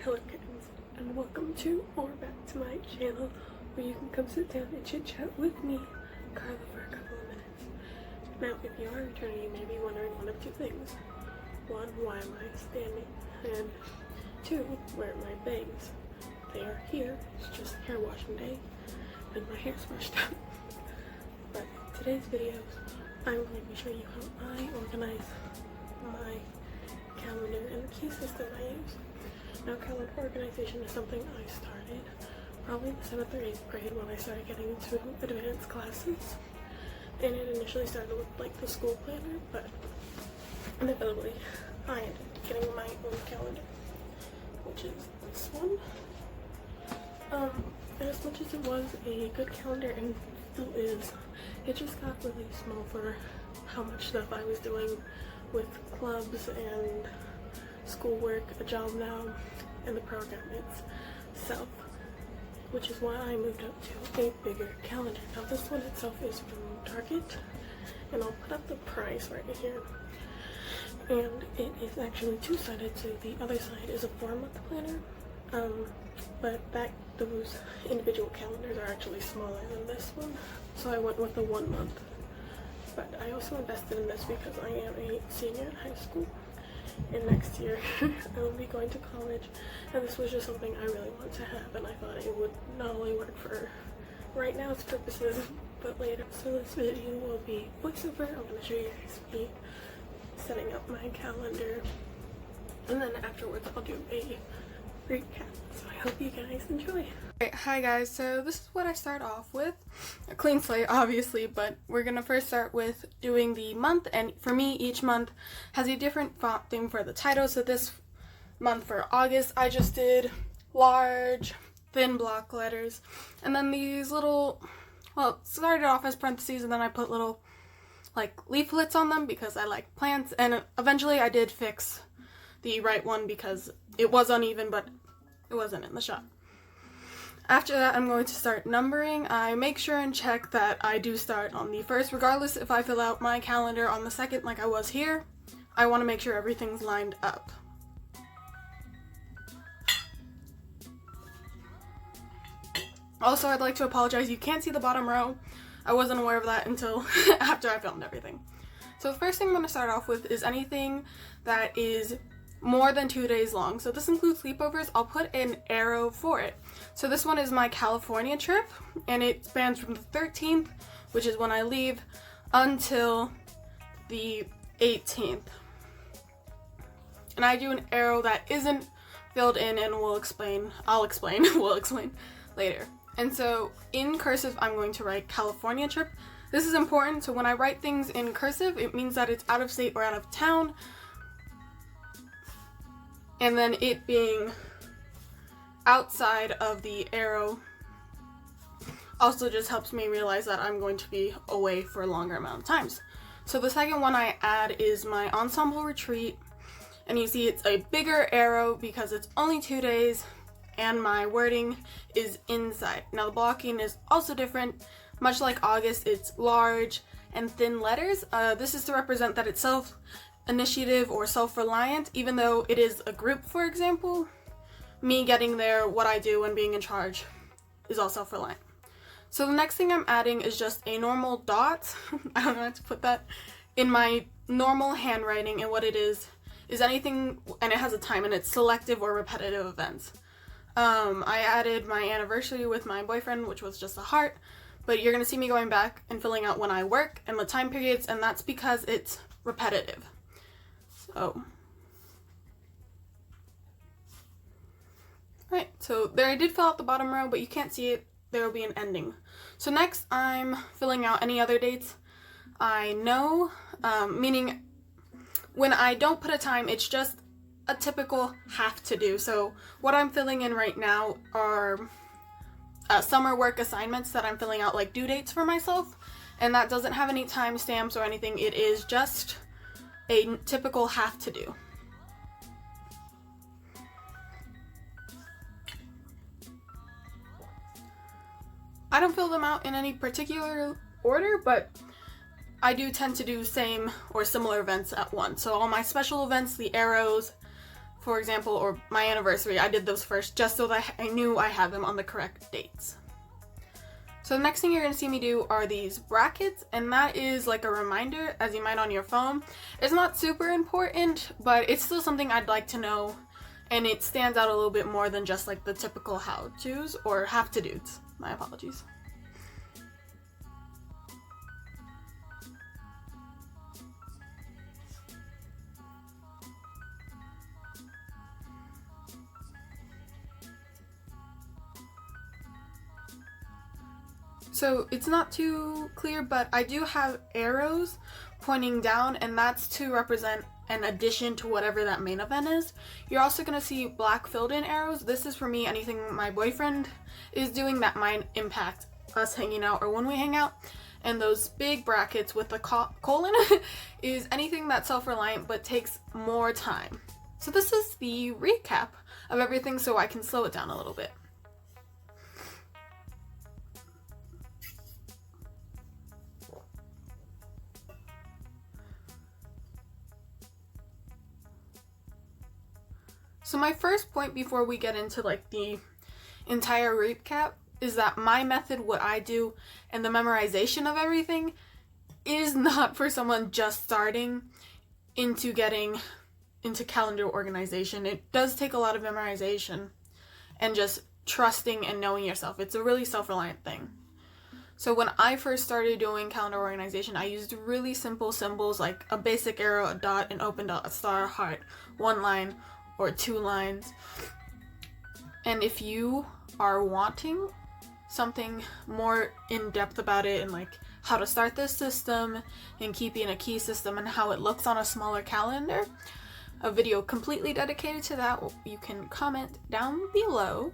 Hello kittens, and welcome to or back to my channel where you can come sit down and chit chat with me, Karla, for a couple of minutes. Now if you are returning, you may be wondering one of two things. One, why am I standing? And two, where are my bangs? They are here. It's just hair washing day and my hair's washed out. But today's video, I'm going to be showing you how I organize my calendar and the key system I use. Now, calendar organization is something I started probably in the 7th or 8th grade when I started getting into advanced classes. And it initially started with like the school planner, but inevitably I ended up getting my own calendar, which is this one. And as much as it was a good calendar and still is, it just got really small for how much stuff I was doing with clubs and schoolwork, a job now, and the program itself, which is why I moved up to a bigger calendar. Now this one itself is from Target, and I'll put up the price right here. And it is actually two-sided, so the other side is a 4-month planner, but those individual calendars are actually smaller than this one, so I went with the 1 month. But I also invested in this because I am a senior in high school, and next year I will be going to college, and this was just something I really wanted to have, and I thought it would not only work for right now's purposes, but later. So this video will be voiceover. I'm going to show you guys me setting up my calendar, and then afterwards I'll do a recap. So I hope you guys enjoy. Alright, hi guys, so this is what I start off with. A clean slate, obviously, but we're gonna first start with doing the month, and for me, each month has a different font theme for the title. So this month for August, I just did large, thin block letters, and then these little, well, it started off as parentheses, and then I put little, like, leaflets on them because I like plants, and eventually I did fix the right one because it was uneven, but it wasn't in the shot. After that, I'm going to start numbering. I make sure and check that I do start on the first, regardless if I fill out my calendar on the second like I was here. I want to make sure everything's lined up. Also, I'd like to apologize, you can't see the bottom row. I wasn't aware of that until after I filmed everything. So the first thing I'm going to start off with is anything that is more than 2 days long. So this includes sleepovers. I'll put an arrow for it. So this one is my California trip, and it spans from the 13th, which is when I leave, until the 18th. And I do an arrow that isn't filled in, and we'll explain later. And so in cursive, I'm going to write California trip. This is important. So when I write things in cursive, it means that it's out of state or out of town. And then it being outside of the arrow also just helps me realize that I'm going to be away for a longer amount of times. So the second one I add is my ensemble retreat, and you see it's a bigger arrow because it's only 2 days and my wording is inside. Now the blocking is also different. Much like August, it's large and thin letters. This is to represent that it's self-initiative or self-reliant, even though it is a group, for example. Me getting there, what I do, and being in charge is all self-reliant. So the next thing I'm adding is just a normal dot. I don't know how to put that. In my normal handwriting, and what it is anything, and it has a time, and it's selective or repetitive events. I added my anniversary with my boyfriend, which was just a heart, but you're gonna see me going back and filling out when I work and the time periods, and that's because it's repetitive. So, right, so there I did fill out the bottom row, but you can't see it. There will be an ending. So next I'm filling out any other dates I know, meaning when I don't put a time, it's just a typical have to do. So what I'm filling in right now are summer work assignments that I'm filling out, like due dates for myself, and that doesn't have any time stamps or anything. It is just a typical have to do. I don't fill them out in any particular order, but I do tend to do same or similar events at once. So all my special events, the arrows, for example, or my anniversary, I did those first just so that I knew I had them on the correct dates. So the next thing you're going to see me do are these brackets, and that is like a reminder, as you might on your phone. It's not super important, but it's still something I'd like to know, and it stands out a little bit more than just like the typical how-tos or have-to-dos. My apologies. So it's not too clear, but I do have arrows pointing down, and that's to represent an addition to whatever that main event is. You're also going to see black filled in arrows. This is for me anything my boyfriend is doing that might impact us hanging out or when we hang out. And those big brackets with the colon is anything that's self-reliant but takes more time. So this is the recap of everything, so I can slow it down a little bit. So my first point before we get into like the entire recap is that my method, what I do, and the memorization of everything is not for someone just starting into getting into calendar organization. It does take a lot of memorization and just trusting and knowing yourself. It's a really self-reliant thing. So when I first started doing calendar organization, I used really simple symbols like a basic arrow, a dot, an open dot, a star, a heart, one line, or 2 lines. And if you are wanting something more in-depth about it and like how to start this system and keeping a key system and how it looks on a smaller calendar, a video completely dedicated to that, you can comment down below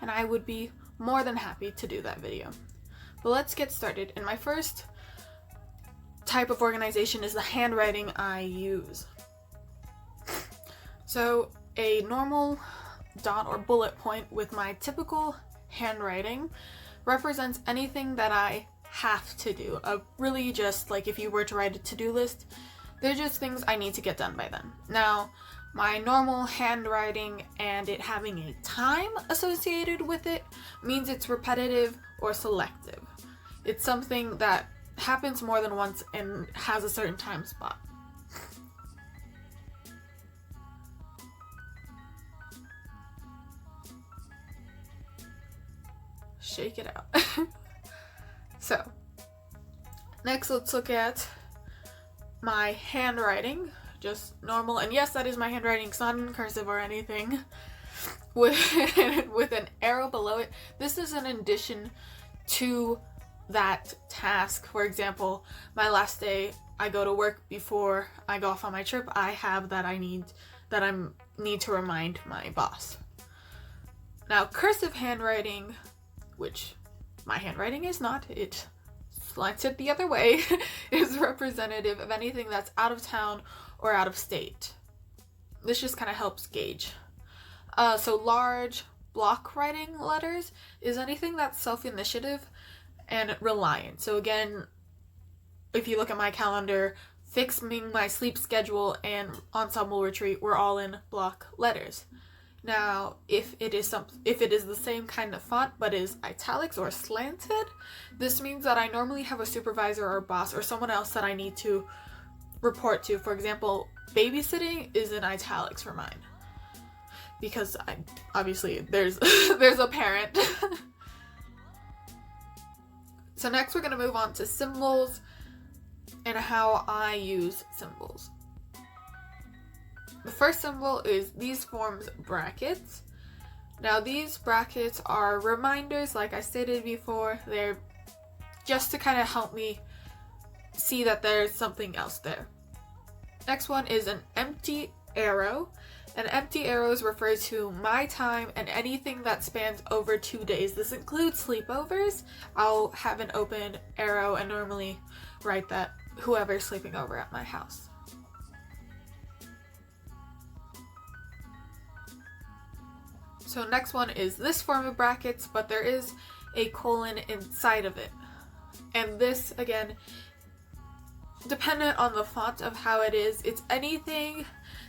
and I would be more than happy to do that video. But let's get started. And my first type of organization is the handwriting I use. So a normal dot or bullet point with my typical handwriting represents anything that I have to do. Really just like if you were to write a to-do list, they're just things I need to get done by then. Now, my normal handwriting and it having a time associated with it means it's repetitive or selective. It's something that happens more than once and has a certain time spot. Shake it out. So, next let's look at my handwriting, just normal, and yes, that is my handwriting, it's not in cursive or anything, with an arrow below it. This is an addition to that task. For example, my last day I go to work before I go off on my trip, I have that I need to remind my boss. Now, cursive handwriting, which my handwriting is not, it slants it the other way, is representative of anything that's out of town or out of state. This just kind of helps gauge. So large block writing letters is anything that's self-initiative and reliant. So again, if you look at my calendar, fixing my sleep schedule and ensemble retreat were all in block letters. Now, if it is the same kind of font but is italics or slanted, this means that I normally have a supervisor or boss or someone else that I need to report to. For example, babysitting is in italics for mine because obviously there's a parent. So next we're going to move on to symbols and how I use symbols. The first symbol is these forms brackets. Now these brackets are reminders, like I stated before. They're just to kind of help me see that there's something else there. Next one is an empty arrow. An empty arrows refer to my time and anything that spans over 2 days. This includes sleepovers. I'll have an open arrow and normally write that whoever's sleeping over at my house. So next one is this form of brackets, but there is a colon inside of it. And this, again, dependent on the font of how it is, it's anything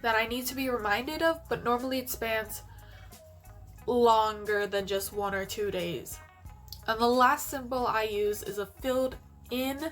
that I need to be reminded of, but normally it spans longer than just 1 or 2 days. And the last symbol I use is a filled in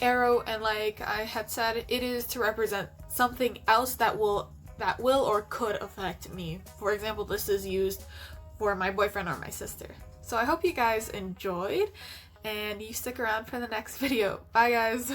arrow, and like I had said, it is to represent something else that will or could affect me. For example, this is used for my boyfriend or my sister. So I hope you guys enjoyed and you stick around for the next video. Bye guys!